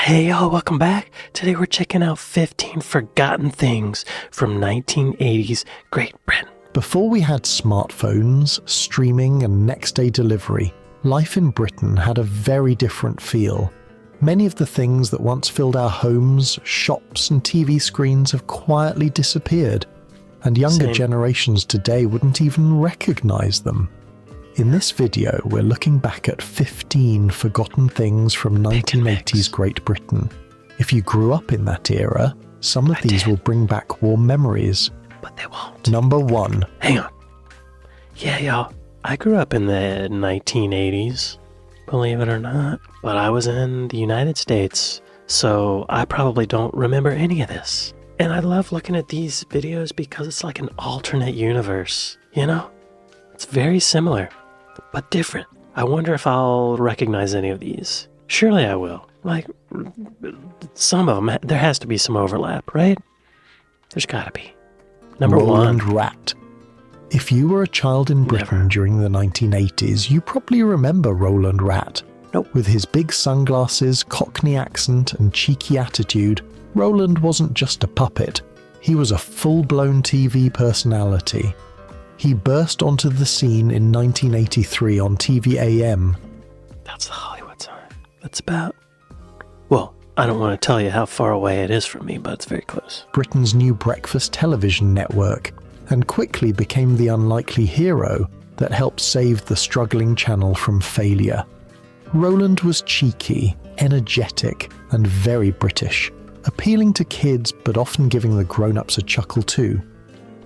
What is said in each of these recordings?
Hey y'all, welcome back. Today we're checking out 15 forgotten things from 1980s Great Britain. Before we had smartphones, streaming and next-day delivery, life in Britain had a very different feel. Many of the things that once filled our homes, shops and TV screens have quietly disappeared, and younger generations today wouldn't even recognise them. In this video, we're looking back at 15 forgotten things from 1980s Great Britain. If you grew up in that era, some of these will bring back warm memories. But they won't. Number 1. Hang on. Yeah, y'all. I grew up in the 1980s, believe it or not. But I was in the United States, so I probably don't remember any of this. And I love looking at these videos because it's like an alternate universe, you know? It's very similar, but different. I wonder if I'll recognize any of these. Surely I will. Like, some of them, there has to be some overlap, right? There's gotta be. Number Roland 1. Rat. If you were a child in Britain during the 1980s, you probably remember Roland Rat. Nope. With his big sunglasses, Cockney accent and cheeky attitude, Roland wasn't just a puppet. He was a full-blown TV personality. He burst onto the scene in 1983 on TV AM. That's the Hollywood sign. That's about... Well, I don't want to tell you how far away it is from me, but it's very close. Britain's new breakfast television network, and quickly became the unlikely hero that helped save the struggling channel from failure. Roland was cheeky, energetic, and very British, appealing to kids but often giving the grown-ups a chuckle too.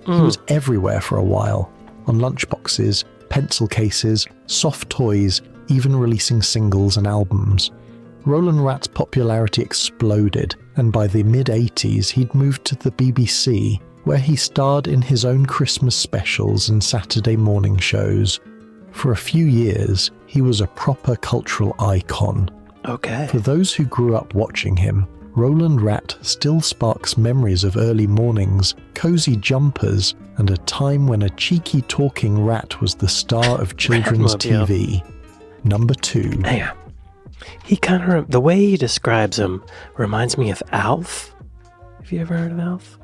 He was everywhere for a while, on lunchboxes, pencil cases, soft toys, even releasing singles and albums. Roland Rat's popularity exploded, and by the mid-80s he'd moved to the BBC, where he starred in his own Christmas specials and Saturday morning shows. For a few years, he was a proper cultural icon. Okay. For those who grew up watching him, Roland Rat still sparks memories of early mornings, cozy jumpers, and a time when a cheeky talking rat was the star of children's TV. Number 2. Yeah. He kind of, the way he describes him reminds me of Alf. Have you ever heard of Alf?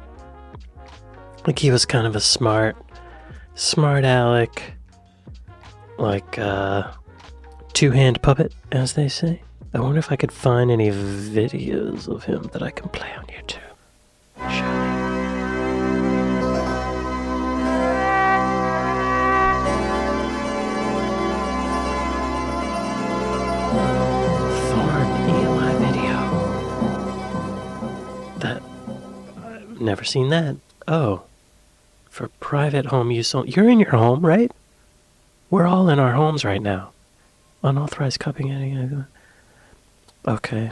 Like he was kind of a smart aleck, like two-hand puppet, as they say. I wonder if I could find any videos of him that I can play on YouTube. Shall I've never seen that. Oh, for private home use only. You're in your home, right? We're all in our homes right now. Unauthorized copying. Okay.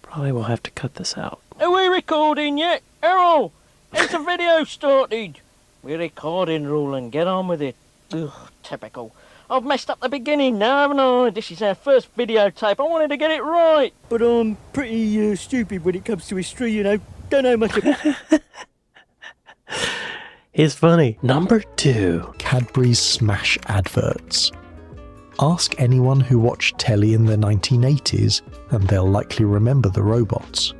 Probably will have to cut this out. Are we recording yet? Errol, it's a video started. We're recording, Roland. Get on with it. Ugh, typical. I've messed up the beginning now, haven't I? This is our first videotape. I wanted to get it right. But I'm pretty stupid when it comes to history, you know. Don't know much about... He's funny. Number 2. Cadbury's Smash adverts. Ask anyone who watched telly in the 1980s, and they'll likely remember the robots.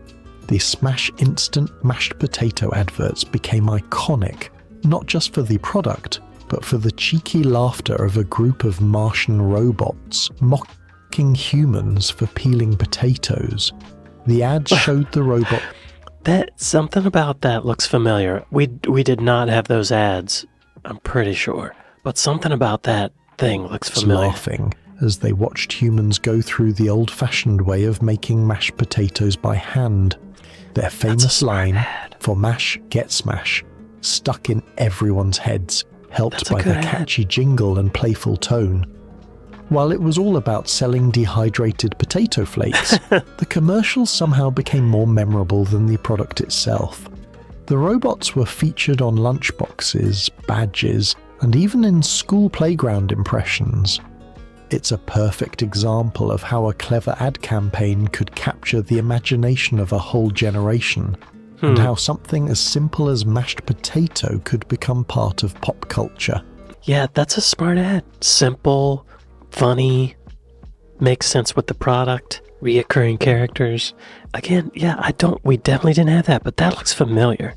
The Smash instant mashed potato adverts became iconic, not just for the product, but for the cheeky laughter of a group of Martian robots mocking humans for peeling potatoes. The ads showed the robot... Something about that looks familiar. We did not have those ads, I'm pretty sure. But something about that thing looks familiar. Laughing as they watched humans go through the old-fashioned way of making mashed potatoes by hand. Their famous line, "For mash, get smash," stuck in everyone's heads, helped by their catchy jingle and playful tone. While it was all about selling dehydrated potato flakes, the commercials somehow became more memorable than the product itself. The robots were featured on lunchboxes, badges, and even in school playground impressions. It's a perfect example of how a clever ad campaign could capture the imagination of a whole generation, and how something as simple as mashed potato could become part of pop culture. Yeah, that's a smart ad. Simple, funny, makes sense with the product, reoccurring characters. Again, yeah, we definitely didn't have that, but that looks familiar.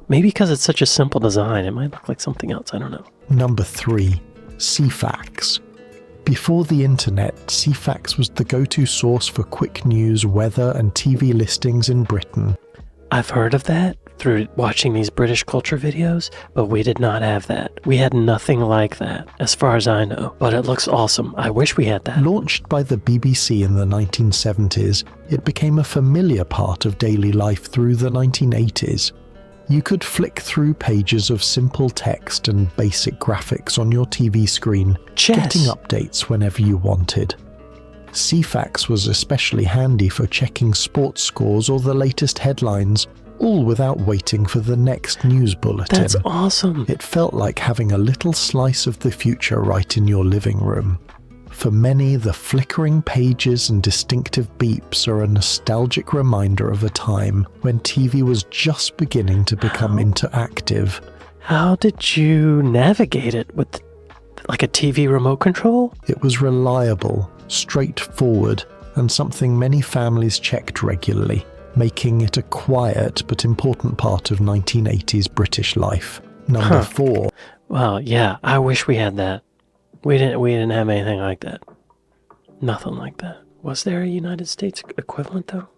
Maybe because it's such a simple design, it might look like something else, I don't know. Number 3, Ceefax. Before the internet, Ceefax was the go-to source for quick news, weather, and TV listings in Britain. I've heard of that through watching these British culture videos, but we did not have that. We had nothing like that, as far as I know. But it looks awesome. I wish we had that. Launched by the BBC in the 1970s, it became a familiar part of daily life through the 1980s. You could flick through pages of simple text and basic graphics on your TV screen, getting updates whenever you wanted. Ceefax was especially handy for checking sports scores or the latest headlines, all without waiting for the next news bulletin. That's awesome. It felt like having a little slice of the future right in your living room. For many, the flickering pages and distinctive beeps are a nostalgic reminder of a time when TV was just beginning to become interactive. How did you navigate it? With like a TV remote control? It was reliable, straightforward, and something many families checked regularly, making it a quiet but important part of 1980s British life. Number 4. Well, yeah, I wish we had that. We didn't have anything like that. Nothing like that. Was there a United States equivalent, though?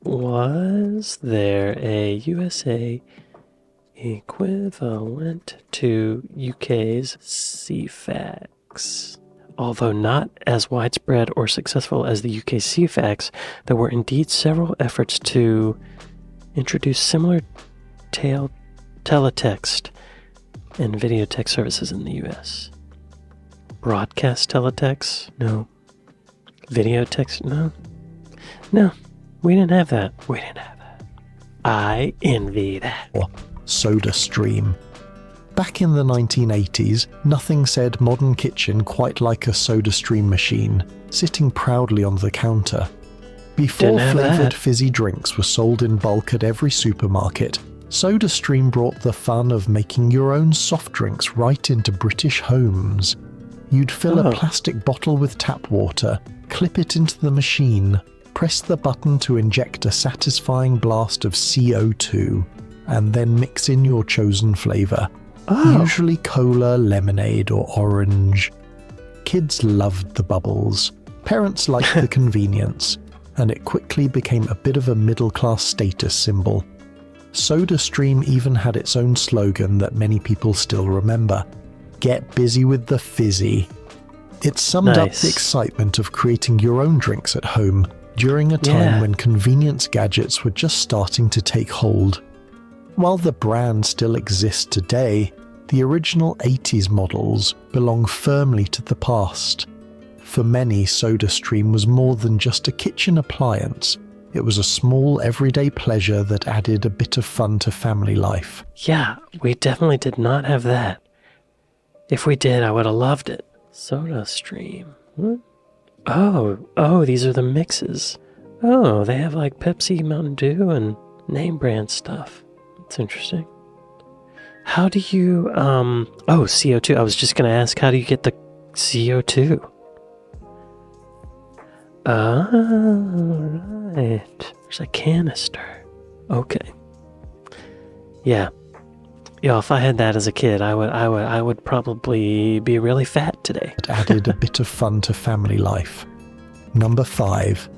Was there a USA equivalent to UK's Ceefax? Although not as widespread or successful as the UK Ceefax, there were indeed several efforts to introduce similar teletext and videotext services in the US. Broadcast teletext? No. Videotext? No. No, we didn't have that. I envy that. SodaStream. Back in the 1980s, nothing said modern kitchen quite like a SodaStream machine, sitting proudly on the counter. Before flavoured fizzy drinks were sold in bulk at every supermarket, SodaStream brought the fun of making your own soft drinks right into British homes. You'd fill a plastic bottle with tap water, clip it into the machine, press the button to inject a satisfying blast of CO2, and then mix in your chosen flavour. Usually cola, lemonade, or orange. Kids loved the bubbles. Parents liked the convenience, and it quickly became a bit of a middle-class status symbol. SodaStream even had its own slogan that many people still remember: "Get busy with the fizzy." It summed up the excitement of creating your own drinks at home during a time when convenience gadgets were just starting to take hold. While the brand still exists today, the original 80s models belong firmly to the past. For many, SodaStream was more than just a kitchen appliance. It was a small, everyday pleasure that added a bit of fun to family life. Yeah, we definitely did not have that. If we did, I would have loved it. SodaStream. What? Oh, these are the mixes. Oh, they have like Pepsi, Mountain Dew, and name brand stuff. That's interesting. How do you, CO2. I was just going to ask, how do you get the CO2? Right. There's a canister. Okay. Yeah. Yeah, if I had that as a kid, I would probably be really fat today. It added a bit of fun to family life. Number 5.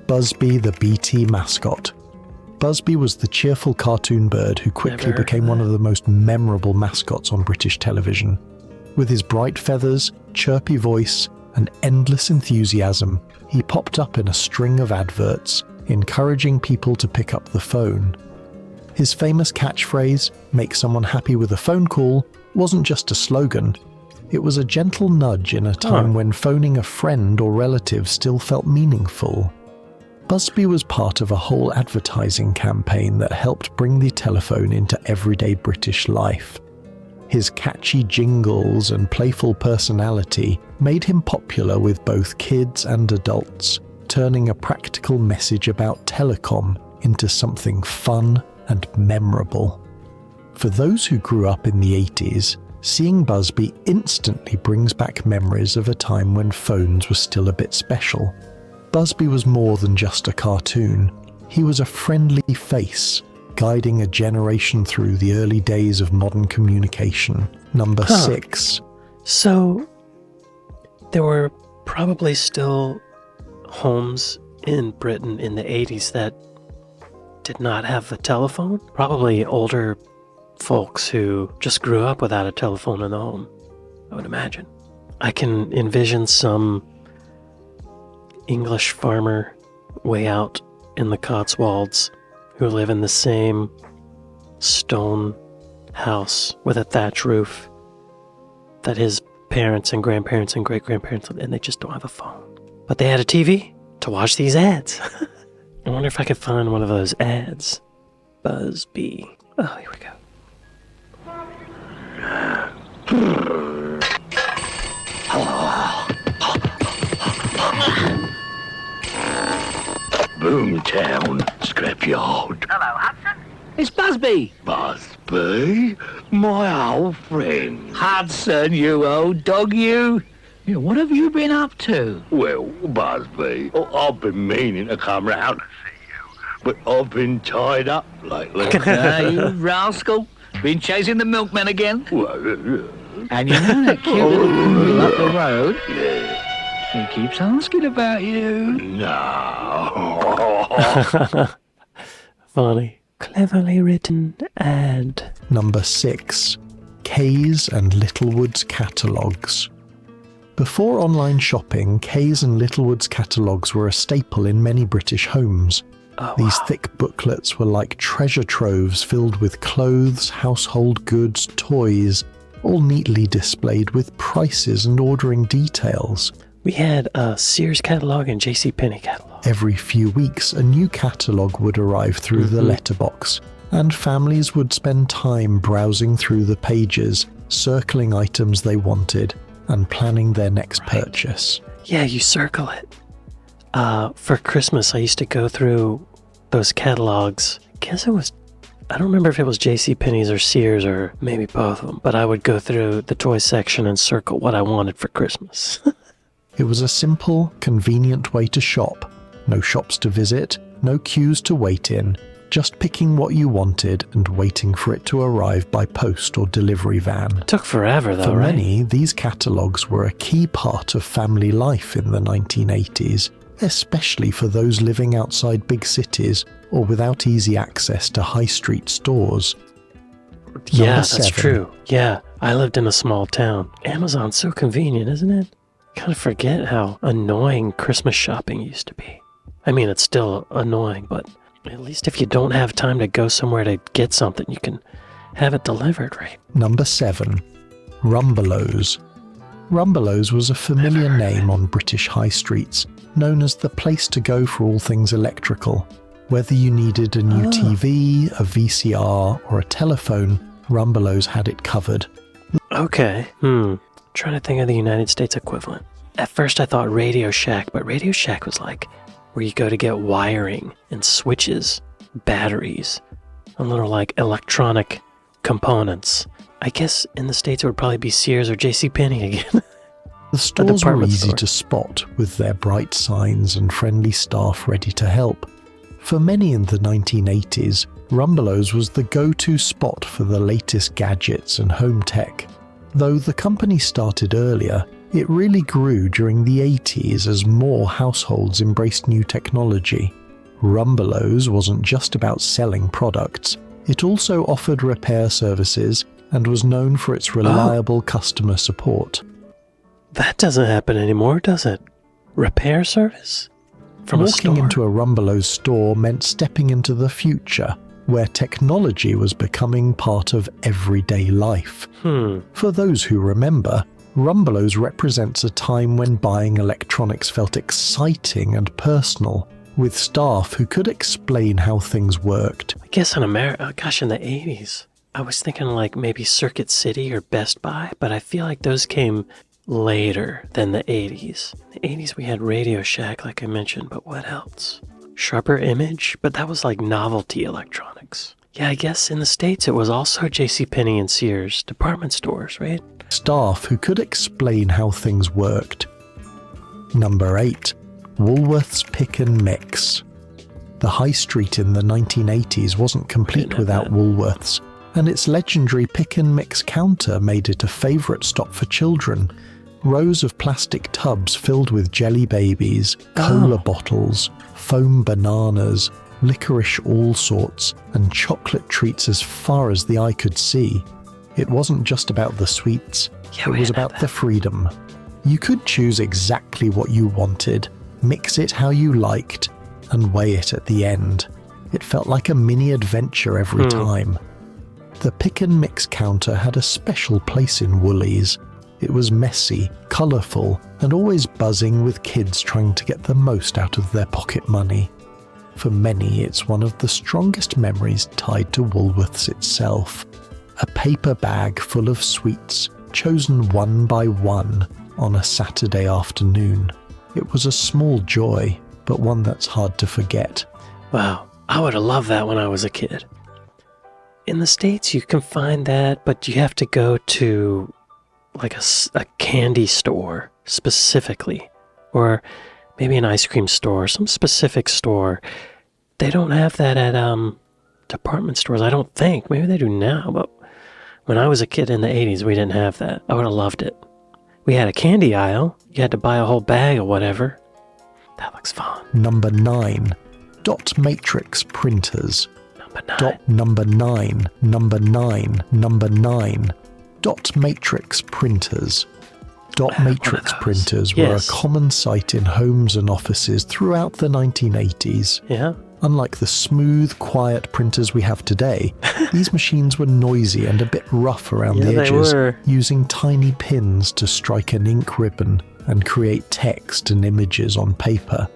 Buzby the BT mascot. Buzby was the cheerful cartoon bird who quickly became one of the most memorable mascots on British television. With his bright feathers, chirpy voice, and endless enthusiasm, he popped up in a string of adverts, encouraging people to pick up the phone. His famous catchphrase, "Make someone happy with a phone call," wasn't just a slogan. It was a gentle nudge in a time when phoning a friend or relative still felt meaningful. Buzby was part of a whole advertising campaign that helped bring the telephone into everyday British life. His catchy jingles and playful personality made him popular with both kids and adults, turning a practical message about telecom into something fun and memorable. For those who grew up in the 80s, Seeing Buzby instantly brings back memories of a time when phones were still a bit special. Buzby was more than just a cartoon. He was a friendly face, guiding a generation through the early days of modern communication. Number 6. So, there were probably still homes in Britain in the 80s that did not have a telephone. Probably older folks who just grew up without a telephone in the home, I would imagine. I can envision some English farmer way out in the Cotswolds who live in the same stone house with a thatch roof that his parents and grandparents and great-grandparents, and they just don't have a phone. But they had a TV to watch these ads. I wonder if I could find one of those ads. Buzby. Oh, here we go. Boomtown, scrapyard. Hello, Hudson. It's Buzby. Buzby, my old friend. Hudson, you old dog, you. Yeah, what have you been up to? Well, Buzby, I've been meaning to come round to see you, but I've been tied up lately. You rascal. Been chasing the milkman again? Well, And you know that cute little poodle up the road? yeah. He keeps asking about you. No. Funny. Cleverly written ad. Number 6. Kay's and Littlewood's catalogues. Before online shopping, Kay's and Littlewood's catalogues were a staple in many British homes. Oh, These wow. thick booklets were like treasure troves filled with clothes, household goods, toys, all neatly displayed with prices and ordering details. We had a Sears catalog and JCPenney catalog. Every few weeks, a new catalogue would arrive through the letterbox, and families would spend time browsing through the pages, circling items they wanted, and planning their next purchase. Yeah, you circle it. For Christmas, I used to go through those catalogs. I don't remember if it was JCPenney's or Sears or maybe both of them, but I would go through the toy section and circle what I wanted for Christmas. It was a simple, convenient way to shop. No shops to visit, no queues to wait in, just picking what you wanted and waiting for it to arrive by post or delivery van. Took forever though, For right? many, these catalogues were a key part of family life in the 1980s, especially for those living outside big cities or without easy access to high street stores. Yeah, Number that's 7. true. Yeah, I lived in a small town. Amazon's so convenient, isn't it? Kind of forget how annoying Christmas shopping used to be. I mean, it's still annoying, but at least if you don't have time to go somewhere to get something, you can have it delivered, right? Number 7. Rumbelows. Rumbelows was a familiar name on British high streets, known as the place to go for all things electrical. Whether you needed a new TV, a VCR, or a telephone, Rumbelows had it covered. Okay, trying to think of the United States equivalent. At first I thought Radio Shack, but Radio Shack was like where you go to get wiring and switches, batteries, and little like electronic components. I guess in the States it would probably be Sears or JCPenney again. The stores were department easy store. to spot, with their bright signs and friendly staff ready to help. For many in the 1980s, Rumbelows was the go-to spot for the latest gadgets and home tech. Though the company started earlier, it really grew during the 80s as more households embraced new technology. Rumbelows wasn't just about selling products, it also offered repair services and was known for its reliable customer support. That doesn't happen anymore, does it? Repair service? From a Walking store? into a Rumbelows store meant stepping into the future, where technology was becoming part of everyday life. For those who remember, Rumbelows represents a time when buying electronics felt exciting and personal, with staff who could explain how things worked. I guess in America, in the 80s, I was thinking like maybe Circuit City or Best Buy, but I feel like those came later than the 80s. In the 80s we had Radio Shack, like I mentioned, but what else? Sharper Image, but that was like novelty electronics. Yeah, I guess in the States it was also JCPenney and Sears department stores, right? Staff who could explain how things worked. Number 8. Woolworths Pick and Mix. The high street in the 1980s wasn't complete without Woolworths, and its legendary pick and mix counter made it a favourite stop for children. Rows of plastic tubs filled with jelly babies, cola bottles, foam bananas, licorice all sorts, and chocolate treats as far as the eye could see. It wasn't just about the sweets, it was about the freedom. You could choose exactly what you wanted, mix it how you liked, and weigh it at the end. It felt like a mini adventure every time. The pick and mix counter had a special place in Woolies. It was messy, colourful, and always buzzing with kids trying to get the most out of their pocket money. For many, it's one of the strongest memories tied to Woolworths itself. A paper bag full of sweets, chosen one by one on a Saturday afternoon. It was a small joy, but one that's hard to forget. Wow, I would have loved that when I was a kid. In the States, you can find that, but you have to go to like a candy store specifically, or maybe an ice cream store, some specific store. They don't have that at department stores, I don't think. Maybe they do now, but when I was a kid in the 80s, we didn't have that. I would have loved it. We had a candy aisle. You had to buy a whole bag or whatever. That looks fun. Number 9. Dot matrix printers. Number 9. Number 9. Dot matrix printers. Dot matrix printers were a common sight in homes and offices throughout the 1980s. Yeah. Unlike the smooth, quiet printers we have today, these machines were noisy and a bit rough around the edges, using tiny pins to strike an ink ribbon and create text and images on paper.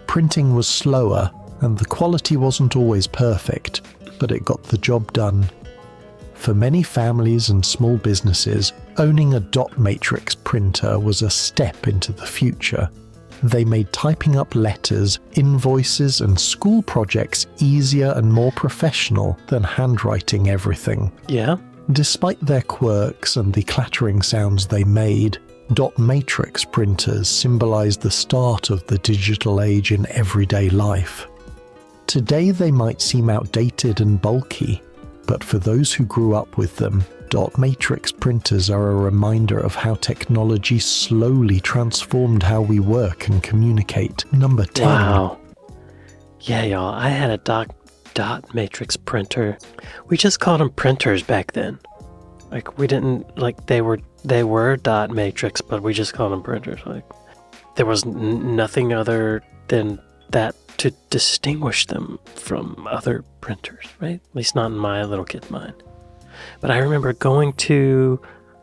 Printing was slower, and the quality wasn't always perfect, but it got the job done. For many families and small businesses, owning a dot matrix printer was a step into the future. They made typing up letters, invoices, and school projects easier and more professional than handwriting everything. Yeah. Despite their quirks and the clattering sounds they made, dot matrix printers symbolized the start of the digital age in everyday life. Today they might seem outdated and bulky, but for those who grew up with them, dot matrix printers are a reminder of how technology slowly transformed how we work and communicate. Number 10. Wow. Yeah, y'all, I had a dot matrix printer. We just called them printers back then. Like, we didn't, like, they were dot matrix, but we just called them printers. Like, there was nothing other than that to distinguish them from other printers, right? At least not in my little kid's mind. But I remember going to,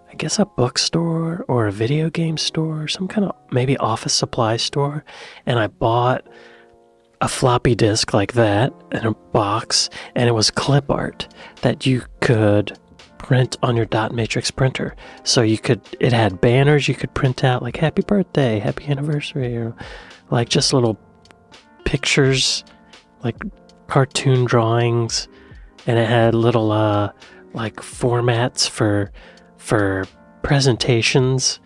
I guess, a bookstore or a video game store, some kind of maybe office supply store, and I bought a floppy disk like that in a box, and it was clip art that you could print on your dot matrix printer. So it had banners you could print out, like happy birthday, happy anniversary, or like just little pictures, like cartoon drawings, and it had little like formats for presentations.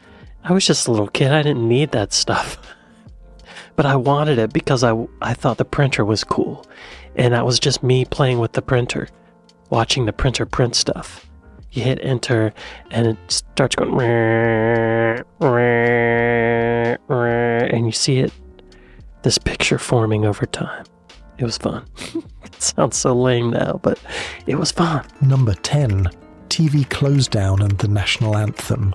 I was just a little kid. I didn't need that stuff. But I wanted it because I thought the printer was cool. And that was just me playing with the printer, watching the printer print stuff. You hit enter and it starts going and you see this picture forming over time. It was fun. It sounds so lame now, but it was fun. Number 10. TV closedown and the national anthem.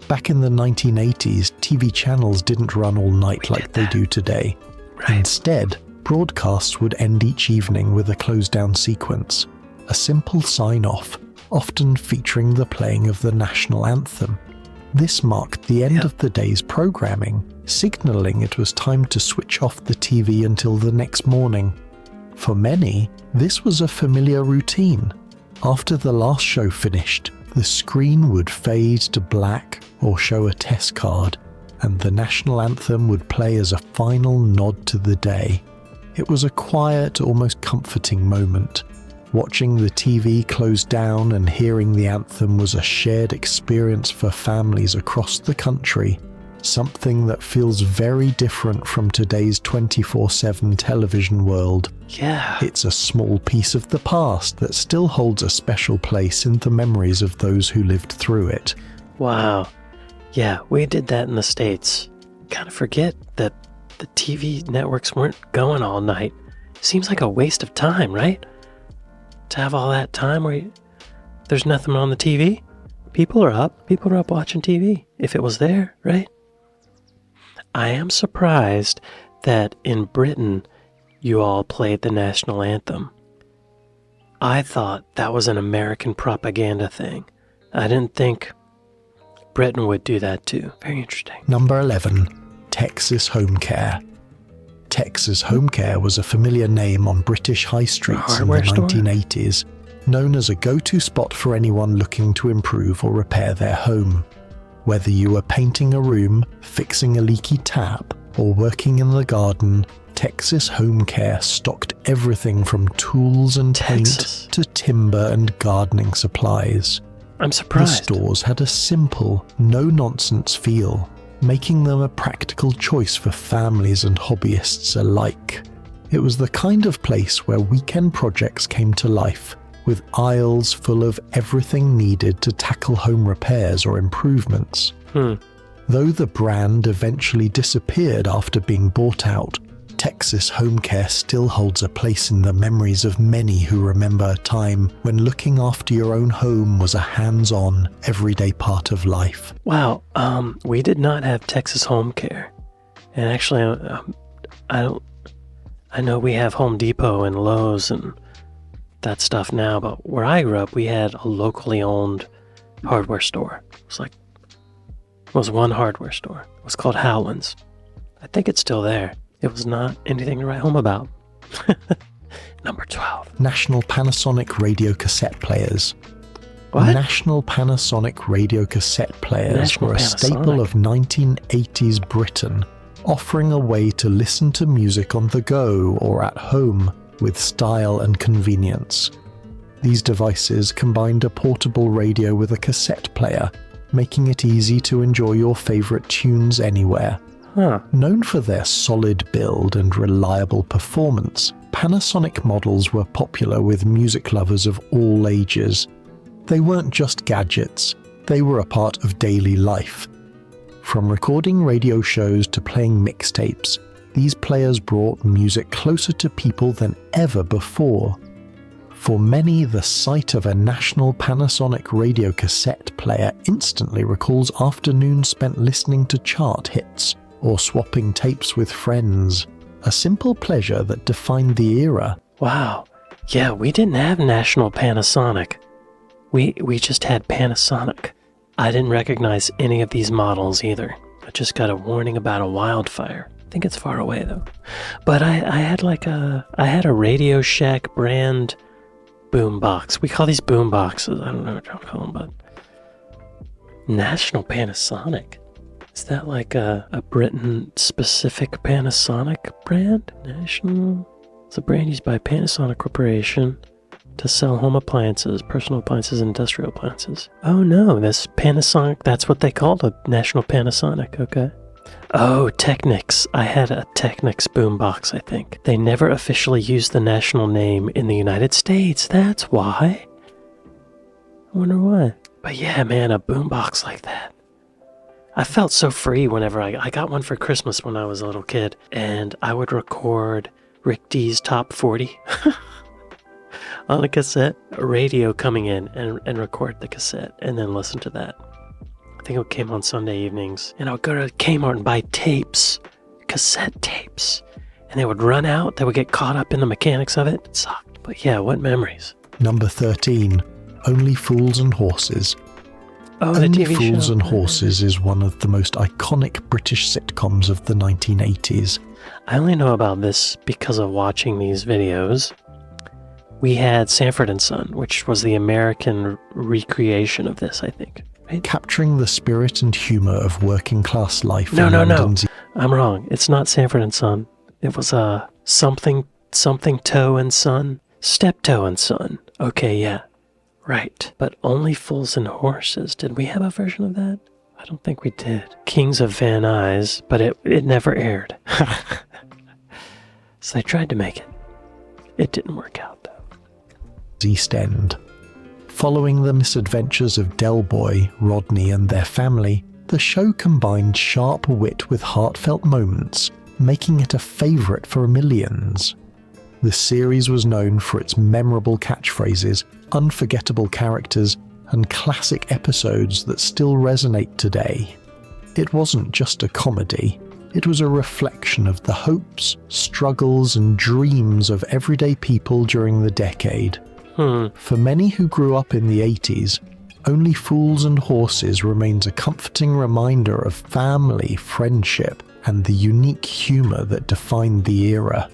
Back in the 1980s, TV channels didn't run all night like they do today. Right. Instead, broadcasts would end each evening with a closedown sequence, a simple sign-off, often featuring the playing of the national anthem. This marked the end of the day's programming, signalling it was time to switch off the TV until the next morning. For many, this was a familiar routine. After the last show finished, the screen would fade to black or show a test card, and the national anthem would play as a final nod to the day. It was a quiet, almost comforting moment, Watching the TV close down and hearing the anthem was a shared experience for families across the country, something that feels very different from today's 24/7 television world. Yeah. It's a small piece of the past that still holds a special place in the memories of those who lived through it. Wow. Yeah, we did that in the States. Kind of forget that the TV networks weren't going all night. Seems like a waste of time, right? To have all that time where there's nothing on the TV. People are up watching TV. If it was there, right? I am surprised that in Britain you all played the national anthem. I thought that was an American propaganda thing. I didn't think Britain would do that too. Very interesting. Number 11. Texas Home Care. Texas Home Care was a familiar name on British high streets in the 1980s, known as a go-to spot for anyone looking to improve or repair their home. Whether you were painting a room, fixing a leaky tap, or working in the garden, Texas Home Care stocked everything from tools and paint to timber and gardening supplies. I'm surprised. The stores had a simple, no-nonsense feel, making them a practical choice for families and hobbyists alike. It was the kind of place where weekend projects came to life, with aisles full of everything needed to tackle home repairs or improvements. Though the brand eventually disappeared after being bought out, Texas Home Care still holds a place in the memories of many who remember a time when looking after your own home was a hands-on, everyday part of life. Wow, we did not have Texas Home Care. And actually, I know we have Home Depot and Lowe's and that stuff now, but where I grew up, we had a locally owned hardware store. It was one hardware store. It was called Howland's. I think it's still there. It was not anything to write home about. Number 12. National Panasonic radio cassette players. What? National Panasonic radio cassette players National were a staple of 1980s Britain, offering a way to listen to music on the go or at home with style and convenience. These devices combined a portable radio with a cassette player, making it easy to enjoy your favorite tunes anywhere. Known for their solid build and reliable performance, Panasonic models were popular with music lovers of all ages. They weren't just gadgets, they were a part of daily life. From recording radio shows to playing mixtapes, these players brought music closer to people than ever before. For many, the sight of a national Panasonic radio cassette player instantly recalls afternoons spent listening to chart hits or swapping tapes with friends, a simple pleasure that defined the era. Wow. Yeah, we didn't have National Panasonic. We just had Panasonic. I didn't recognize any of these models either. I just got a warning about a wildfire. I think it's far away though. But I had a Radio Shack brand boombox. We call these boomboxes. I don't know what y'all call them, but National Panasonic. Is that like a Britain-specific Panasonic brand? National? It's a brand used by Panasonic Corporation to sell home appliances, personal appliances, and industrial appliances. Oh no, this Panasonic, that's what they called it, National Panasonic, okay. Oh, Technics. I had a Technics boombox, I think. They never officially used the national name in the United States, that's why. I wonder why. But yeah, man, a boombox like that. I felt so free whenever I got one for Christmas when I was a little kid, and I would record Rick D's Top 40 on a cassette, a radio coming in and record the cassette and then listen to that. I think it came on Sunday evenings, and I would go to Kmart and buy tapes, cassette tapes, and they would run out, they would get caught up in the mechanics of it. It sucked. But yeah, what memories. Number 13, Only Fools and Horses. Oh, the Only TV Fools show. and Horses is one of the most iconic British sitcoms of the 1980s. I only know about this because of watching these videos. We had Sanford & Son, which was the American recreation of this, I think. Right? Capturing the spirit and humour of working class life No. in London's... I'm wrong. It's not Sanford & Son. It was something Toe and Son. Steptoe and Son. Okay, yeah. Right. But only Fools and Horses. Did we have a version of that? I don't think we did. Kings of Van Nuys, but it never aired. So they tried to make it. It didn't work out, though. East End. Following the misadventures of Del Boy, Rodney and their family, the show combined sharp wit with heartfelt moments, making it a favourite for millions. The series was known for its memorable catchphrases, unforgettable characters, and classic episodes that still resonate today. It wasn't just a comedy, it was a reflection of the hopes, struggles, and dreams of everyday people during the decade. For many who grew up in the 80s, Only Fools and Horses remains a comforting reminder of family, friendship, and the unique humour that defined the era.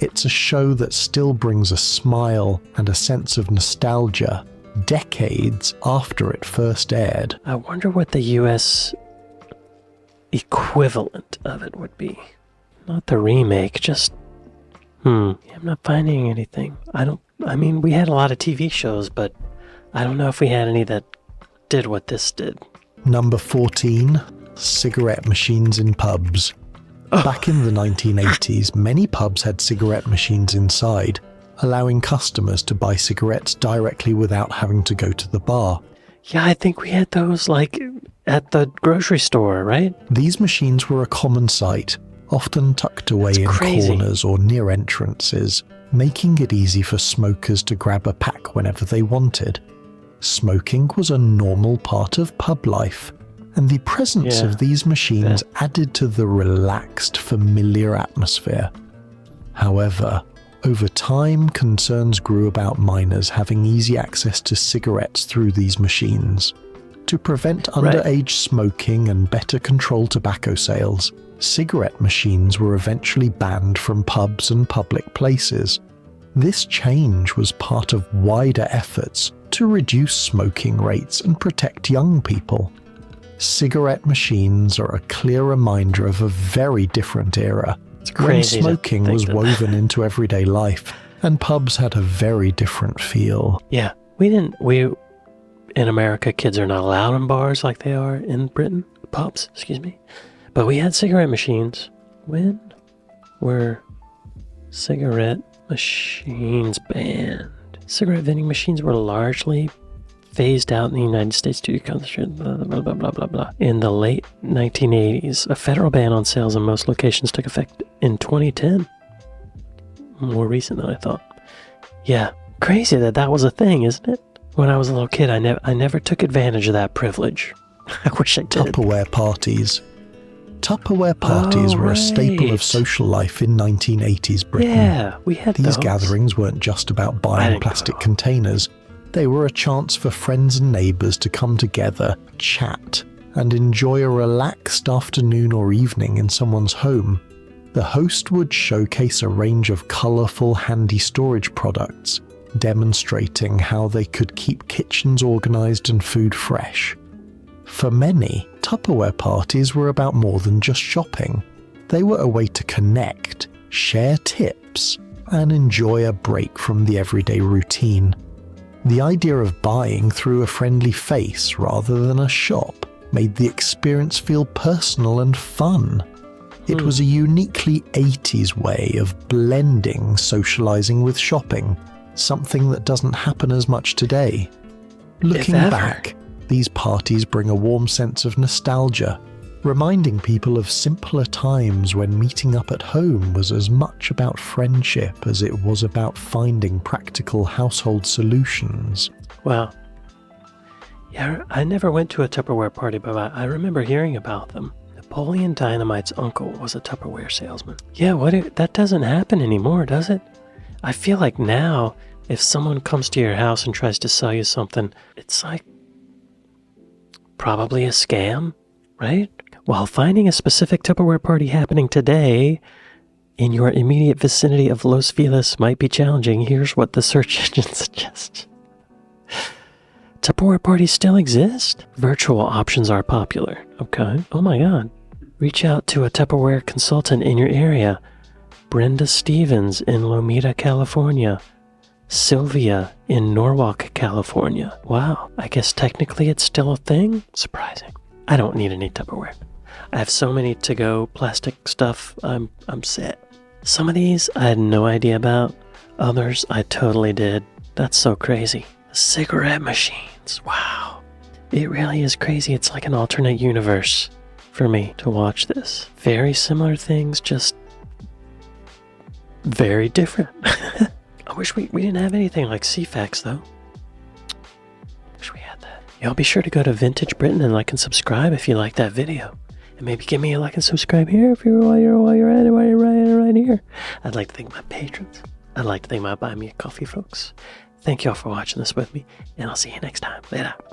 It's a show that still brings a smile and a sense of nostalgia, decades after it first aired. I wonder what the US equivalent of it would be. Not the remake, just... I'm not finding anything. We had a lot of TV shows, but I don't know if we had any that did what this did. Number 14, cigarette machines in pubs. Back in the 1980s, many pubs had cigarette machines inside, allowing customers to buy cigarettes directly without having to go to the bar. Yeah, I think we had those, at the grocery store, right? These machines were a common sight, often tucked away in corners or near entrances, making it easy for smokers to grab a pack whenever they wanted. Smoking was a normal part of pub life, and the presence of these machines added to the relaxed, familiar atmosphere. However, over time, concerns grew about minors having easy access to cigarettes through these machines. To prevent underage smoking and better control tobacco sales, cigarette machines were eventually banned from pubs and public places. This change was part of wider efforts to reduce smoking rates and protect young people. Cigarette machines are a clear reminder of a very different era, when smoking was woven into everyday life, and pubs had a very different feel. Yeah, in America, kids are not allowed in bars like they are in Britain. Pubs, excuse me. But we had cigarette machines. When were cigarette machines banned? Cigarette vending machines were largely phased out in the United States due to concentration, blah, blah, blah, blah, blah, blah. In the late 1980s, a federal ban on sales in most locations took effect in 2010. More recent than I thought. Yeah, crazy that was a thing, isn't it? When I was a little kid, I never took advantage of that privilege. I wish I did. Tupperware parties. Tupperware parties were a staple of social life in 1980s Britain. Yeah, we had These gatherings weren't just about buying plastic containers. They were a chance for friends and neighbours to come together, chat, and enjoy a relaxed afternoon or evening in someone's home. The host would showcase a range of colourful, handy storage products, demonstrating how they could keep kitchens organised and food fresh. For many, Tupperware parties were about more than just shopping. They were a way to connect, share tips, and enjoy a break from the everyday routine. The idea of buying through a friendly face rather than a shop made the experience feel personal and fun. It was a uniquely 80s way of blending socialising with shopping, something that doesn't happen as much today. Looking back, these parties bring a warm sense of nostalgia, reminding people of simpler times when meeting up at home was as much about friendship as it was about finding practical household solutions. Wow. Yeah, I never went to a Tupperware party, but I remember hearing about them. Napoleon Dynamite's uncle was a Tupperware salesman. Yeah, that doesn't happen anymore, does it? I feel like now, if someone comes to your house and tries to sell you something, it's like probably a scam, right? While finding a specific Tupperware party happening today in your immediate vicinity of Los Feliz might be challenging, here's what the search engine suggests. Tupperware parties still exist? Virtual options are popular. Okay. Oh my god. Reach out to a Tupperware consultant in your area. Brenda Stevens in Lomita, California. Sylvia in Norwalk, California. Wow, I guess technically it's still a thing? Surprising. I don't need any Tupperware. I have so many to-go plastic stuff, I'm set. Some of these I had no idea about. Others I totally did. That's so crazy. Cigarette machines, wow. It really is crazy. It's like an alternate universe for me to watch this. Very similar things, just very different. I wish we didn't have anything like Ceefax though. Wish we had that. Y'all be sure to go to Vintage Britain and like and subscribe if you like that video. And maybe give me a like and subscribe here if you're while you're at it right here. I'd like to thank my patrons. I'd like to thank my Buy Me a Coffee folks. Thank y'all for watching this with me, and I'll see you next time. Later.